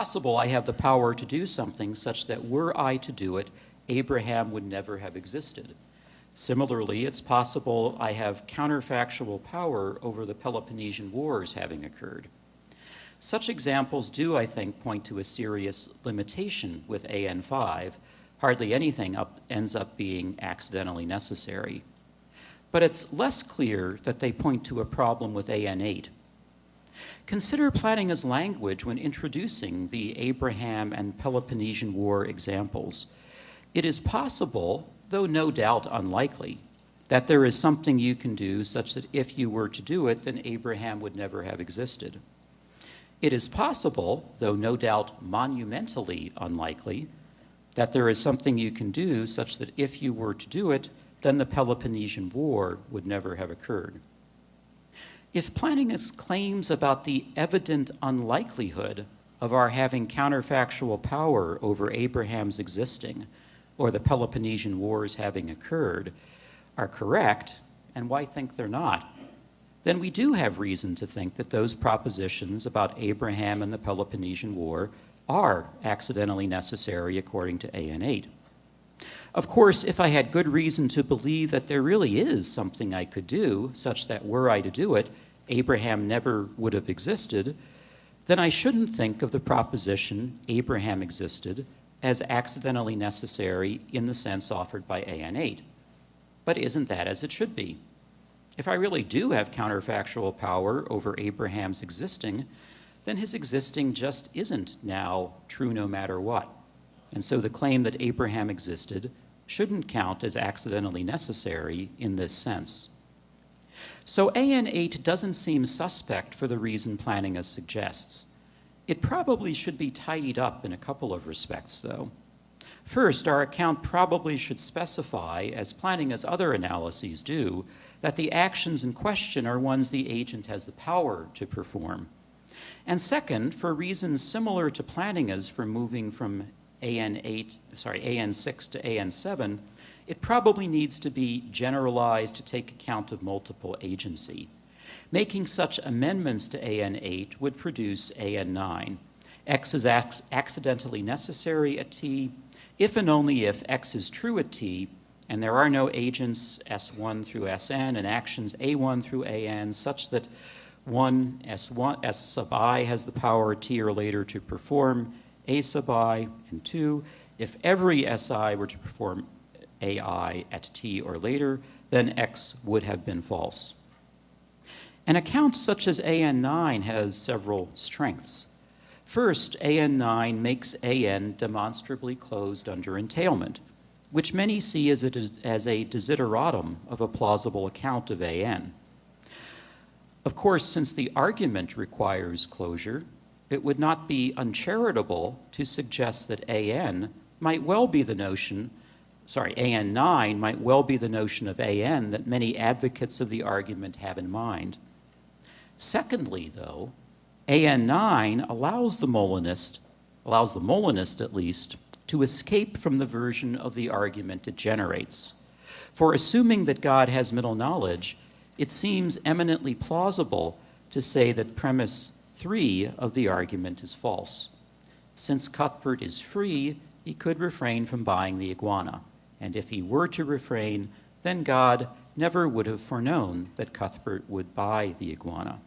Possible I have the power to do something such that were I to do it, Abraham would never have existed. Similarly, it's possible I have counterfactual power over the Peloponnesian Wars having occurred. Such examples do, I think, point to a serious limitation with AN5. Hardly anything ends up being accidentally necessary. But it's less clear that they point to a problem with AN8. Consider Plantinga's language when introducing the Abraham and Peloponnesian War examples. It is possible, though no doubt unlikely, that there is something you can do such that if you were to do it, then Abraham would never have existed. It is possible, though no doubt monumentally unlikely, that there is something you can do such that if you were to do it, then the Peloponnesian War would never have occurred. If Plantinga's claims about the evident unlikelihood of our having counterfactual power over Abraham's existing or the Peloponnesian Wars having occurred are correct, and why think they're not, then we do have reason to think that those propositions about Abraham and the Peloponnesian War are accidentally necessary according to AN8. Of course, if I had good reason to believe that there really is something I could do, such that were I to do it, Abraham never would have existed, then I shouldn't think of the proposition Abraham existed as accidentally necessary in the sense offered by AN8. But isn't that as it should be? If I really do have counterfactual power over Abraham's existing, then his existing just isn't now true no matter what. And so the claim that Abraham existed shouldn't count as accidentally necessary in this sense. So AN8 doesn't seem suspect for the reason Plantinga suggests. It probably should be tidied up in a couple of respects, though. First, our account probably should specify, as Plantinga's other analyses do, that the actions in question are ones the agent has the power to perform. And second, for reasons similar to Plantinga's for moving from AN6 to AN7, it probably needs to be generalized to take account of multiple agency. Making such amendments to AN8 would produce AN9. X is accidentally necessary at T if and only if X is true at T, and there are no agents S1 through Sn and actions A1 through AN such that one, S sub I has the power T or later to perform A sub I, and two, if every Si were to perform AI at T or later, then X would have been false. An account such as AN9 has several strengths. First, AN9 makes AN demonstrably closed under entailment, which many see as a desideratum of a plausible account of AN. Of course, since the argument requires closure, it would not be uncharitable to suggest that AN9 might well be the notion of AN that many advocates of the argument have in mind. Secondly, though, AN9 allows the Molinist at least, to escape from the version of the argument it generates. For assuming that God has middle knowledge, it seems eminently plausible to say that premise 3 of the argument is false. Since Cuthbert is free, he could refrain from buying the iguana. And if he were to refrain, then God never would have foreknown that Cuthbert would buy the iguana.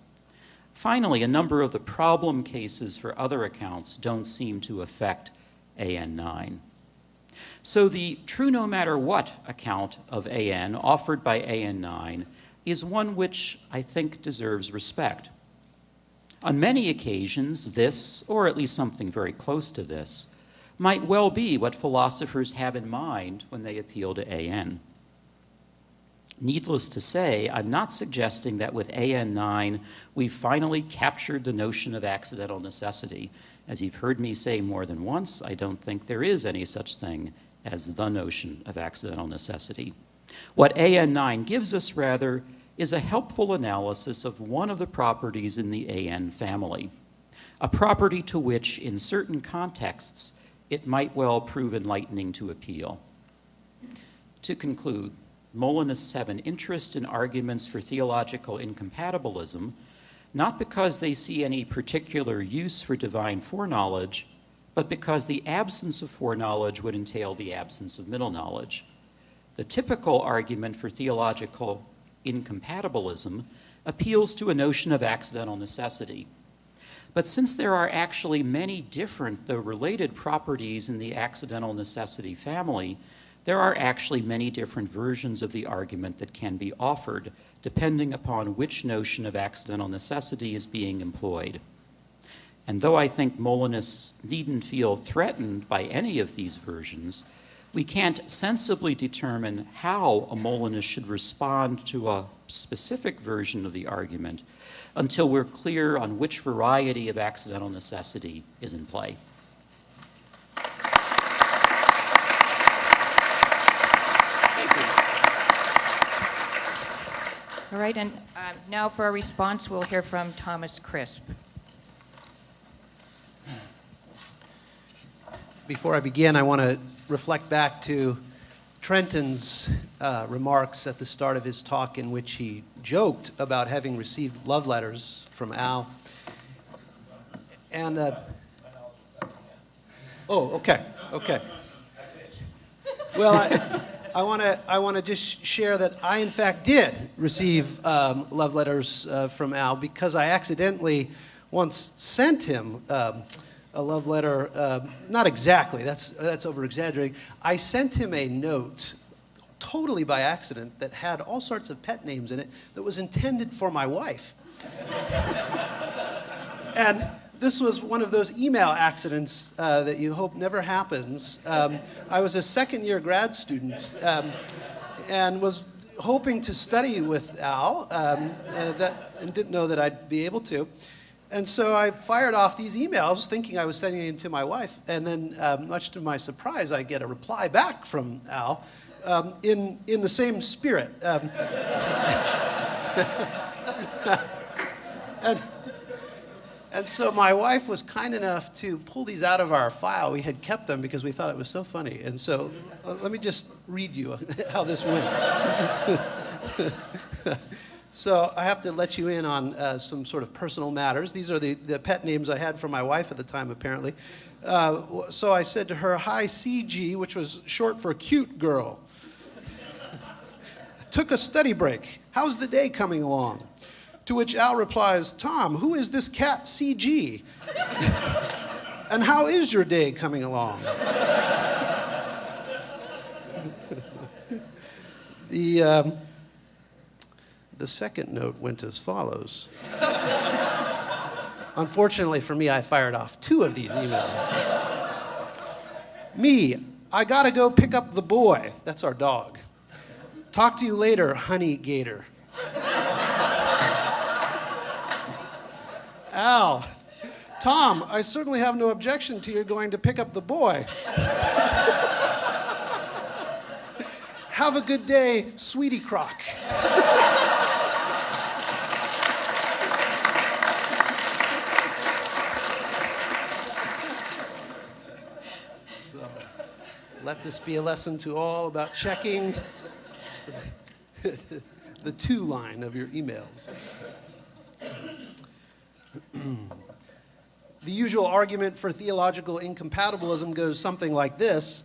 Finally, a number of the problem cases for other accounts don't seem to affect AN9. So the true no matter what account of AN offered by AN9 is one which I think deserves respect. On many occasions, this, or at least something very close to this, might well be what philosophers have in mind when they appeal to AN. Needless to say, I'm not suggesting that with AN9 we've finally captured the notion of accidental necessity. As you've heard me say more than once, I don't think there is any such thing as the notion of accidental necessity. What AN9 gives us, rather, is a helpful analysis of one of the properties in the AN family, a property to which, in certain contexts, it might well prove enlightening to appeal. To conclude, Molinists have an interest in arguments for theological incompatibilism, not because they see any particular use for divine foreknowledge, but because the absence of foreknowledge would entail the absence of middle knowledge. The typical argument for theological incompatibilism appeals to a notion of accidental necessity. But since there are actually many different, though related, properties in the accidental necessity family, there are actually many different versions of the argument that can be offered, depending upon which notion of accidental necessity is being employed. And though I think Molinists needn't feel threatened by any of these versions, we can't sensibly determine how a Molinist should respond to a specific version of the argument until we're clear on which variety of accidental necessity is in play. All right, and now for a response, we'll hear from Thomas Crisp. Before I begin, I want to reflect back to Trenton's remarks at the start of his talk, in which he joked about having received love letters from Al. And, oh, okay. Well, I want to just share that I, in fact, did receive love letters from Al, because I accidentally once sent him a love letter. Not exactly. That's over-exaggerating. I sent him a note, totally by accident, that had all sorts of pet names in it that was intended for my wife. And this was one of those email accidents that you hope never happens. I was a second-year grad student and was hoping to study with Al and didn't know that I'd be able to. And so I fired off these emails thinking I was sending them to my wife. And then, much to my surprise, I get a reply back from Al in the same spirit. And so my wife was kind enough to pull these out of our file. We had kept them because we thought it was so funny. And so let me just read you how this went. So I have to let you in on some sort of personal matters. These are the pet names I had for my wife at the time, apparently. So I said to her, "Hi, CG," which was short for cute girl. "Took a study break. How's the day coming along?" To which Al replies, "Tom, who is this cat CG? And how is your day coming along?" The second note went as follows. Unfortunately for me, I fired off 2 of these emails. "Me, I gotta go pick up the boy." That's our dog. "Talk to you later, honey gator." Al, "Tom, I certainly have no objection to your going to pick up the boy. Have a good day, sweetie croc." So, let this be a lesson to all about checking the to line of your emails. The usual argument for theological incompatibilism goes something like this,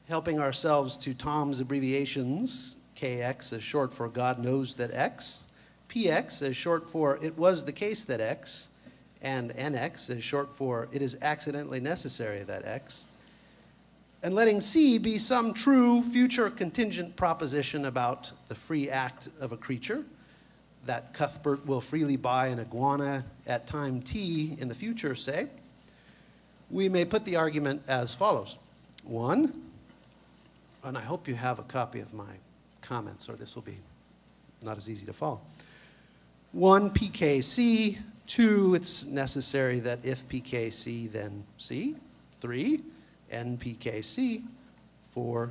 helping ourselves to Tom's abbreviations. KX is short for God knows that X, PX is short for it was the case that X, and NX is short for it is accidentally necessary that X, and letting C be some true future contingent proposition about the free act of a creature, that Cuthbert will freely buy an iguana at time t in the future, say, we may put the argument as follows. 1, and I hope you have a copy of my comments, or this will be not as easy to follow. 1, PKC. 2, it's necessary that if PKC, then C. 3, NPKC. 4,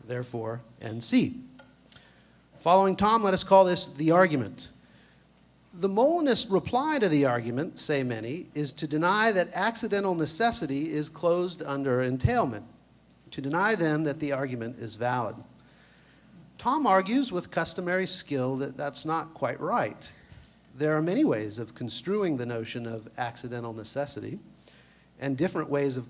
therefore, NC. Following Tom, let us call this the argument. The Molinist reply to the argument, say many, is to deny that accidental necessity is closed under entailment, to deny then that the argument is valid. Tom argues with customary skill that that's not quite right, there are many ways of construing the notion of accidental necessity and different ways of